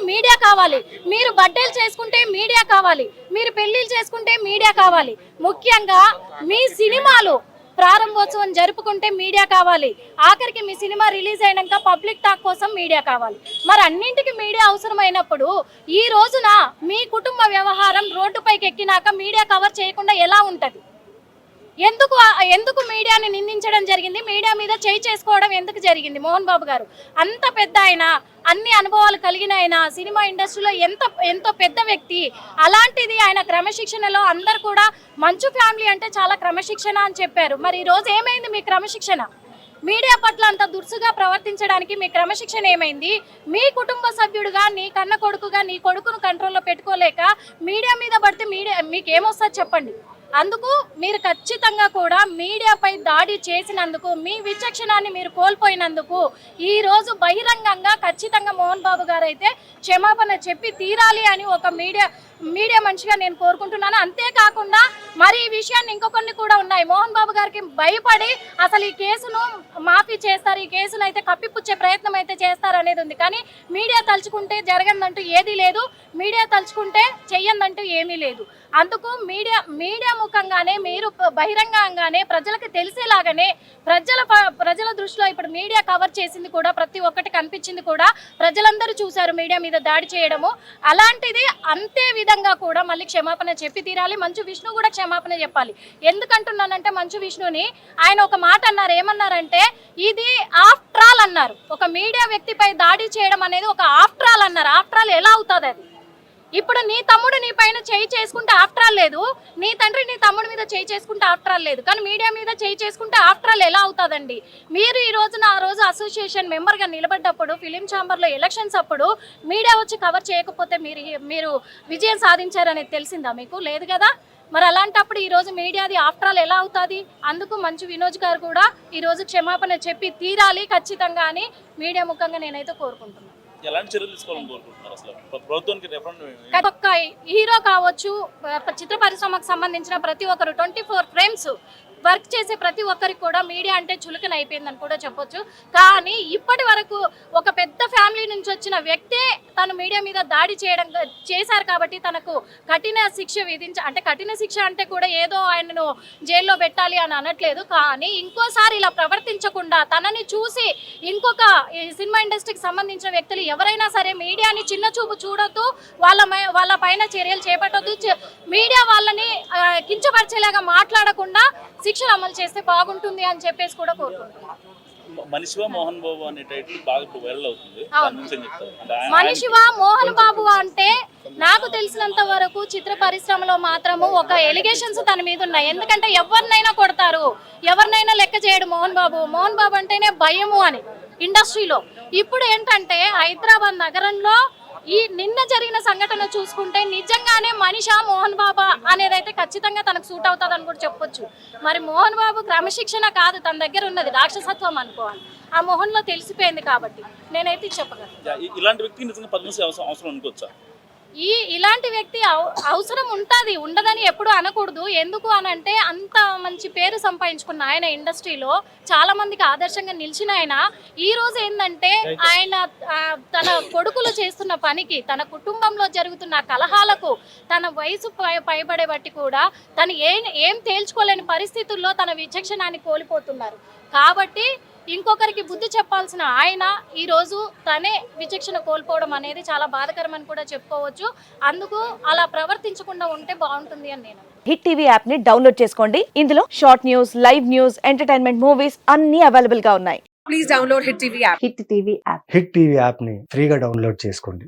Media కావాలి, మీరు బర్త్డేలు చేసుకుంటే మీడియా కావాలి, మీరు పెళ్లిళ్ళు చేసుకుంటే మీడియా కావాలి, ముఖ్యంగా మీ సినిమాలు ప్రారంభోత్సవం జరుపుకుంటే మీడియా కావాలి, ఆఖరికి మీ సినిమా రిలీజ్ అయినాక పబ్లిక్ టాక్ కోసం మీడియా కావాలి. మరి అన్నింటికి మీడియా అవసరమైనప్పుడు ఈ రోజున మీ కుటుంబ వ్యవహారం రోడ్డుపైకి ఎక్కినాక మీడియా కవర్ చేయకుండా ఎలా ఉంటుంది? ఎందుకు మీడియాని నిందించడం జరిగింది? మీడియా మీద చేయి చేసుకోవడం ఎందుకు జరిగింది? మోహన్ బాబు గారు అంత పెద్ద ఆయన, అన్ని అనుభవాలు కలిగిన ఆయన, సినిమా ఇండస్ట్రీలో ఎంతో పెద్ద వ్యక్తి. అలాంటిది ఆయన క్రమశిక్షణలో అందరు కూడా మంచు ఫ్యామిలీ అంటే చాలా క్రమశిక్షణ అని చెప్పారు. మరి ఈ రోజు ఏమైంది మీ క్రమశిక్షణ? మీడియా పట్ల అంత దురుసుగా ప్రవర్తించడానికి మీ క్రమశిక్షణ ఏమైంది? మీ కుటుంబ సభ్యుడుగా, నీ కన్న కొడుకుగా నీ కొడుకును కంట్రోల్లో పెట్టుకోలేక మీడియా మీద పడితే మీకు ఏమొస్తుంది చెప్పండి? అందుకు మీరు ఖచ్చితంగా కూడా మీడియాపై దాడి చేసినందుకు, మీ విచక్షణాన్ని మీరు కోల్పోయినందుకు ఈరోజు బహిరంగంగా ఖచ్చితంగా మోహన్ బాబు గారు అయితే క్షమాపణ చెప్పి తీరాలి అని ఒక మీడియా మనిషిగా నేను కోరుకుంటున్నాను. అంతేకాకుండా మరి ఈ విషయాన్ని ఇంకొన్ని కూడా ఉన్నాయి. మోహన్ బాబు గారికి భయపడి అసలు ఈ కేసును మాఫీ చేస్తారు, ఈ కేసును అయితే కప్పిపుచ్చే ప్రయత్నం అయితే చేస్తారు అనేది ఉంది. కానీ మీడియా తలుచుకుంటే జరగదంటూ ఏదీ లేదు, మీడియా తలుచుకుంటే చెయ్యందంటూ ఏమీ లేదు. అందుకు మీడియా ముఖంగానే మీరు బహిరంగంగానే ప్రజలకు తెలిసేలాగానే ప్రజల దృష్టిలో ఇప్పుడు మీడియా కవర్ చేసింది కూడా, ప్రతి ఒక్కటి కనిపించింది కూడా, ప్రజలందరూ చూశారు మీడియా మీద దాడి చేయడము. అలాంటిది అంతే విధంగా కూడా మళ్ళీ క్షమాపణ చెప్పి తీరాలి. మంచు విష్ణు కూడా క్షమాపణ చెప్పాలి. ఎందుకంటున్నానంటే మంచు విష్ణుని ఆయన ఒక మాట అన్నారు. ఏమన్నారంటే ఇది ఆఫ్టర్ ఆల్ అన్నారు. ఒక మీడియా వ్యక్తిపై దాడి చేయడం అనేది ఒక ఆఫ్టర్ ఆల్ అన్నారు. ఆఫ్టర్ ఆల్ ఎలా అవుతుంది అది? ఇప్పుడు నీ తమ్ముడు నీ పైన చేయి చేసుకుంటే ఆఫ్టర్ ఆల్ లేదు, నీ తండ్రి నీ తమ్ముడి మీద చేయి చేసుకుంటే ఆఫ్టర్ ఆల్ లేదు, కానీ మీడియా మీద చేయి చేసుకుంటే ఆఫ్టర్ ఆల్ ఎలా అవుతుందండి? మీరు ఈ రోజున ఆ రోజు అసోసియేషన్ మెంబర్గా నిలబడ్డప్పుడు, ఫిలిం ఛాంబర్లో ఎలక్షన్స్ అప్పుడు మీడియా వచ్చి కవర్ చేయకపోతే మీరు విజయం సాధించారనేది తెలిసిందా మీకు? లేదు కదా. మరి అలాంటప్పుడు ఈరోజు మీడియాది ఆఫ్టర్ ఆల్ ఎలా అవుతుంది? అందుకు మంచు వినోద్ గారు కూడా ఈరోజు క్షమాపణ చెప్పి తీరాలి ఖచ్చితంగా అని మీడియా ముఖంగా నేనైతే కోరుకుంటున్నాను. ఎలాంటి చర్యలు తీసుకోవాలని కోరుకుంటున్నారు? అసలు ప్రభుత్వానికి ఒక్క హీరో కావచ్చు, చిత్ర పరిశ్రమకు సంబంధించిన ప్రతి ఒక్కరు 24 ఫ్రేమ్స్ వర్క్ చేసే ప్రతి ఒక్కరికి కూడా మీడియా అంటే చులకన అయిపోయిందని కూడా చెప్పొచ్చు. కానీ ఇప్పటి వరకు ఒక పెద్ద ఫ్యామిలీ నుంచి వచ్చిన వ్యక్తే తను మీడియా మీద దాడి చేశారు కాబట్టి తనకు కఠిన శిక్ష అంటే కఠిన శిక్ష అంటే కూడా ఏదో ఆయనను జైల్లో పెట్టాలి అని అనట్లేదు. కానీ ఇంకోసారి ఇలా ప్రవర్తించకుండా తనని చూసి ఇంకొక సినిమా ఇండస్ట్రీకి సంబంధించిన వ్యక్తులు ఎవరైనా సరే మీడియాని చిన్న చూపు చూడొద్దు, వాళ్ళ పైన చర్యలు చేపట్టొద్దు, మీడియా వాళ్ళని కించపరిచేలాగా మాట్లాడకుండా శిక్షలు అమలు చేస్తే బాగుంటుంది అని చెప్పేసి కూడా కోరుకుంటున్నాను. మనిషివా మోహన్ బాబు అనే టైటిల్ బాగా వైరల్ అవుతుంది. మనిషివా మోహన్ బాబు అంటే నాకు తెలిసినంత వరకు చిత్ర పరిశ్రమలో మాత్రము ఒక ఎలిగేషన్స్ తన మీద ఉన్నాయి. ఎందుకంటే ఎవరినైనా కొడతారు, ఎవరినైనా లెక్క చేయడు మోహన్ బాబు అంటేనే భయము అని ఇండస్ట్రీలో. ఇప్పుడు ఏంటంటే హైదరాబాద్ నగరంలో ఈ నిన్న జరిగిన సంఘటన చూసుకుంటే నిజంగానే మనిషా మోహన్ బాబా అనేదైతే ఖచ్చితంగా తనకు సూట్ అవుతుంది అని కూడా చెప్పొచ్చు. మరి మోహన్ బాబు క్రమశిక్షణ కాదు తన దగ్గర ఉన్నది, రాక్షసత్వం అనుకోవాలి. ఆ మోహన్లో తెలిసిపోయింది కాబట్టి నేనైతే చెప్పగలను. ఇలాంటి వ్యక్తి నిజంగా పద్మశ్రీ అవసరం అనుకోవచ్చా? ఇలాంటి వ్యక్తి అవసరం ఉంటుంది, ఉండదని ఎప్పుడు అనకూడదు. ఎందుకు అనంటే అంత మంచి పేరు సంపాదించుకున్న ఆయన ఇండస్ట్రీలో చాలా మందికి ఆదర్శంగా నిలిచిన ఆయన ఈ రోజు ఏంటంటే ఆయన తన కొడుకులు చేస్తున్న పనికి, తన కుటుంబంలో జరుగుతున్న కలహాలకు, తన వయసు పైబడే బట్టి కూడా తను ఏం తేల్చుకోలేని పరిస్థితుల్లో తన విచక్షణాన్ని కోల్పోతున్నారు. కాబట్టి ఇంకొకరికి బుద్ధి చెప్పాల్సిన ఆయన ఈరోజు తనే విచక్షణ కోల్పోవడం అనేది చాలా బాధాకరమని కూడా చెప్పుకోవచ్చు. అందుకు అలా ప్రవర్తించకుండా ఉంటే బాగుంటుంది అని నేను. హిట్ టీవీ యాప్ ని డౌన్లోడ్ చేసుకోండి. ఇందులో short news, live news, entertainment movies అన్ని అవైలబుల్ గా ఉన్నాయి. Please download hit TV app. Hit TV app hit TV app ని ఫ్రీగా డౌన్లోడ్ చేసుకోండి.